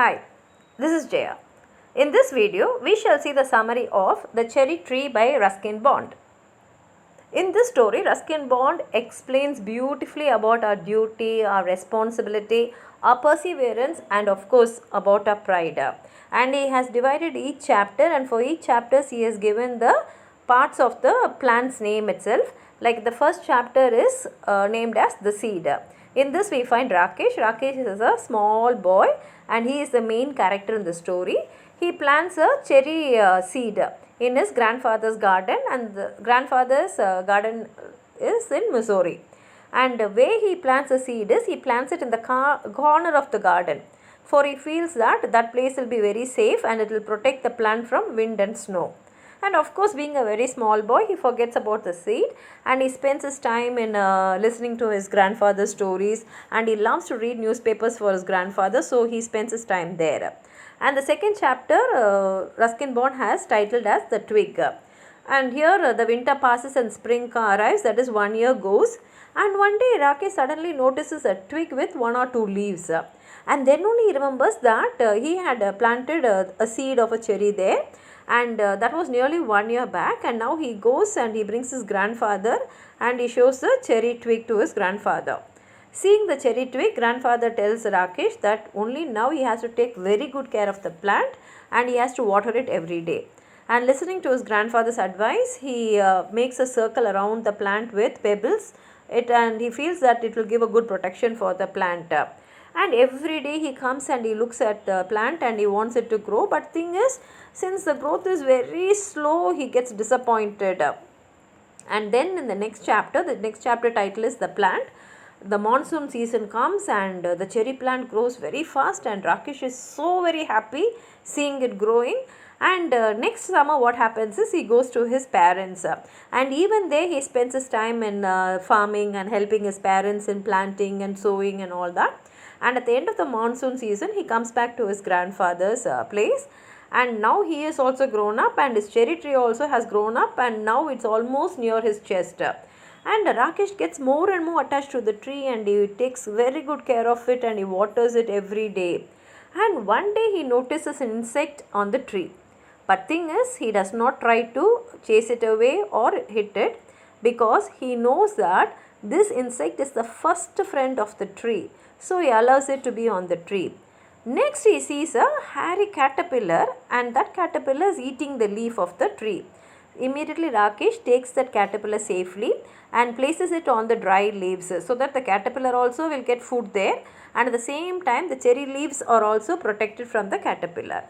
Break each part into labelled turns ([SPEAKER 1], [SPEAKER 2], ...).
[SPEAKER 1] Hi, this is Jaya. In this video, we shall see the summary of The Cherry Tree by Ruskin Bond. In this story, Ruskin Bond explains beautifully about our duty, our responsibility, our perseverance, and of course about our pride. And he has divided each chapter, and for each chapter he has given the parts of the plant's name itself. Like the first chapter is named as the seed. In this we find Rakesh. Rakesh is a small boy and he is the main character in the story. He plants a cherry seed in his grandfather's garden, and the grandfather's garden is in Missouri. And the way he plants the seed is he plants it in the corner of the garden, for he feels that that place will be very safe and it will protect the plant from wind and snow. And of course, being a very small boy, he forgets about the seed and he spends his time in listening to his grandfather's stories, and he loves to read newspapers for his grandfather, so he spends his time there. And the second chapter, Ruskin Bond has titled as The Twig. And here the winter passes and spring arrives, that is 1 year goes. And one day Rakesh suddenly notices a twig with one or two leaves. And then only he remembers that he had planted a seed of a cherry there. And that was nearly 1 year back, and now he goes and he brings his grandfather and he shows the cherry twig to his grandfather. Seeing the cherry twig, grandfather tells Rakesh that only now he has to take very good care of the plant and he has to water it every day. And listening to his grandfather's advice, he makes a circle around the plant with pebbles, and he feels that it will give a good protection for the plant. And every day he comes and he looks at the plant and he wants it to grow, but thing is, since the growth is very slow, he gets disappointed. And then in the next chapter title is The Plant. The monsoon season comes and the cherry plant grows very fast, and Rakesh is so very happy seeing it growing. And next summer what happens is he goes to his parents, and even there he spends his time in farming and helping his parents in planting and sowing and all that. And at the end of the monsoon season he comes back to his grandfather's place, and now he is also grown up and his cherry tree also has grown up, and now it's almost near his chest. And Rakesh gets more and more attached to the tree and he takes very good care of it and he waters it every day. And one day he notices an insect on the tree. But thing is, he does not try to chase it away or hit it, because he knows that this insect is the first friend of the tree. So he allows it to be on the tree. Next he sees a hairy caterpillar, and that caterpillar is eating the leaf of the tree. Immediately Rakesh takes that caterpillar safely and places it on the dry leaves, so that the caterpillar also will get food there, and at the same time the cherry leaves are also protected from the caterpillar.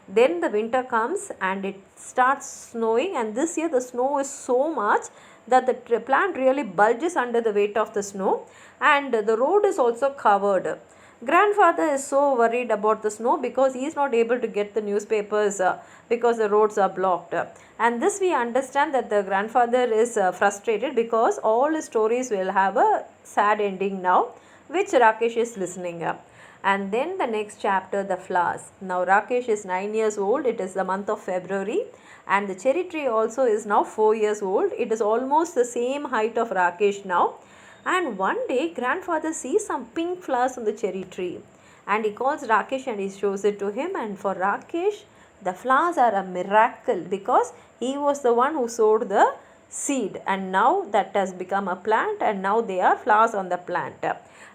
[SPEAKER 1] Then the winter comes and it starts snowing, and this year the snow is so much that the plant really bulges under the weight of the snow, and the road is also covered. Grandfather is so worried about the snow because he is not able to get the newspapers because the roads are blocked. And this we understand that the grandfather is frustrated because all his stories will have a sad ending now, which Rakesh is listening up. And then the next chapter, The Flowers. Now Rakesh is 9 years old. It is the month of February, and the cherry tree also is now 4 years old. It is almost the same height of Rakesh now. And one day grandfather sees some pink flowers on the cherry tree, and he calls Rakesh and he shows it to him. And for Rakesh, the flowers are a miracle because he was the one who sowed the seed, and now that has become a plant, and now they are flowers on the plant.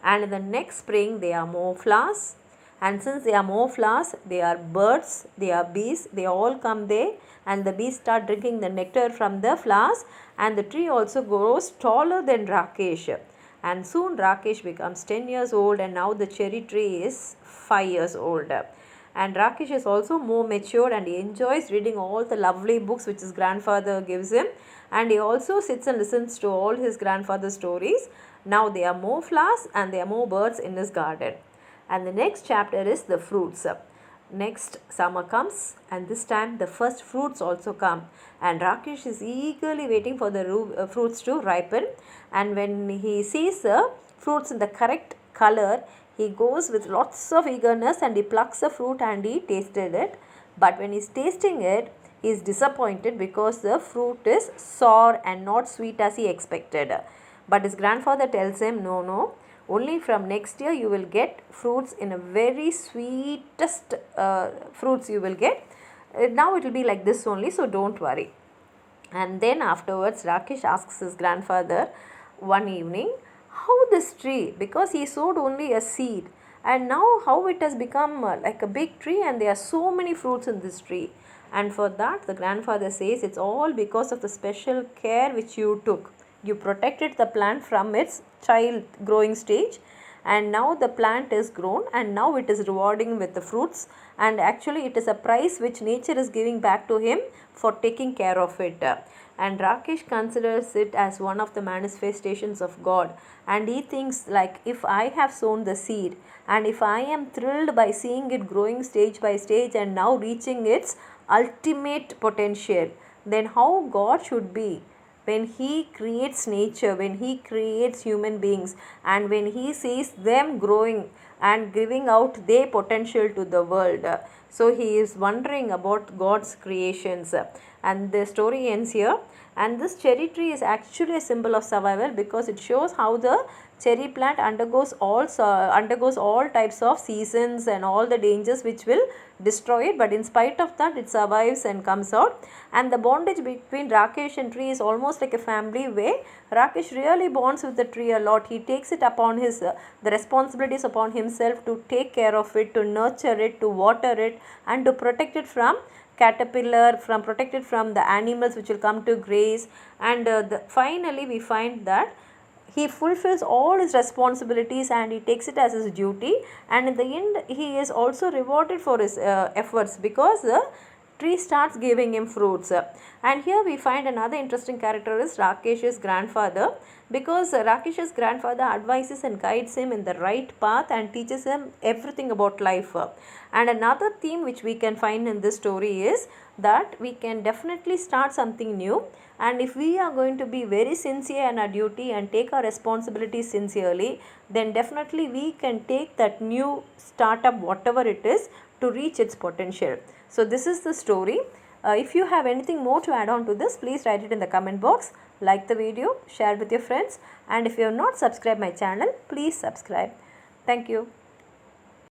[SPEAKER 1] And in the next spring there are more flowers, and since there are more flowers, there are birds, there are bees, they all come there, and the bees start drinking the nectar from the flowers, and the tree also grows taller than Rakesh. And soon Rakesh becomes 10 years old, and now the cherry tree is 5 years old. And Rakesh is also more mature and he enjoys reading all the lovely books which his grandfather gives him, and he also sits and listens to all his grandfather's stories. Now there are more flowers and there are more birds in his garden. And the next chapter is the fruits. Next summer comes, and this time the first fruits also come, and Rakesh is eagerly waiting for the fruits to ripen. And when he sees the fruits in the correct color, he goes with lots of eagerness and he plucks the fruit and he tasted it. But when he's tasting it, he is disappointed because the fruit is sour and not sweet as he expected. But his grandfather tells him, no, Only from next year you will get fruits in a very sweetest fruits you will get. Now it will be like this only, so don't worry. And then afterwards Rakesh asks his grandfather one evening how this tree, because he sowed only a seed, and now how it has become like a big tree and there are so many fruits in this tree. And for that the grandfather says it's all because of the special care which you took. You protected the plant from its child growing stage, and now the plant is grown and now it is rewarding with the fruits, and actually it is a prize which nature is giving back to him for taking care of it. And Rakesh considers it as one of the manifestations of God, and he thinks like, if I have sown the seed and if I am thrilled by seeing it growing stage by stage and now reaching its ultimate potential, then how God should be when he creates nature, when he creates human beings, and when he sees them growing and giving out their potential to the world. So he is wondering about God's creations. And the story ends here. And this cherry tree is actually a symbol of survival, because it shows how the cherry plant undergoes all types of seasons and all the dangers which will destroy it, but in spite of that it survives and comes out. And the bondage between Rakesh and tree is almost like a family way. Rakesh really bonds with the tree a lot. He takes it upon his the responsibilities upon himself to take care of it, to nurture it, to water it, and to protect it from caterpillar, from protected from the animals which will come to graze. And finally we find that he fulfills all his responsibilities and he takes it as his duty, and in the end he is also rewarded for his efforts, because the tree starts giving him fruits. And here we find another interesting character is Rakesh's grandfather, because Rakesh's grandfather advises and guides him in the right path and teaches him everything about life. And another theme which we can find in this story is that we can definitely start something new, and if we are going to be very sincere in our duty and take our responsibilities sincerely, then definitely we can take that new startup, whatever it is, to reach its potential. So this is the story. If you have anything more to add on to this, please write it in the comment box. Like the video, share with your friends, and if you have not subscribed my channel, please subscribe. Thank you.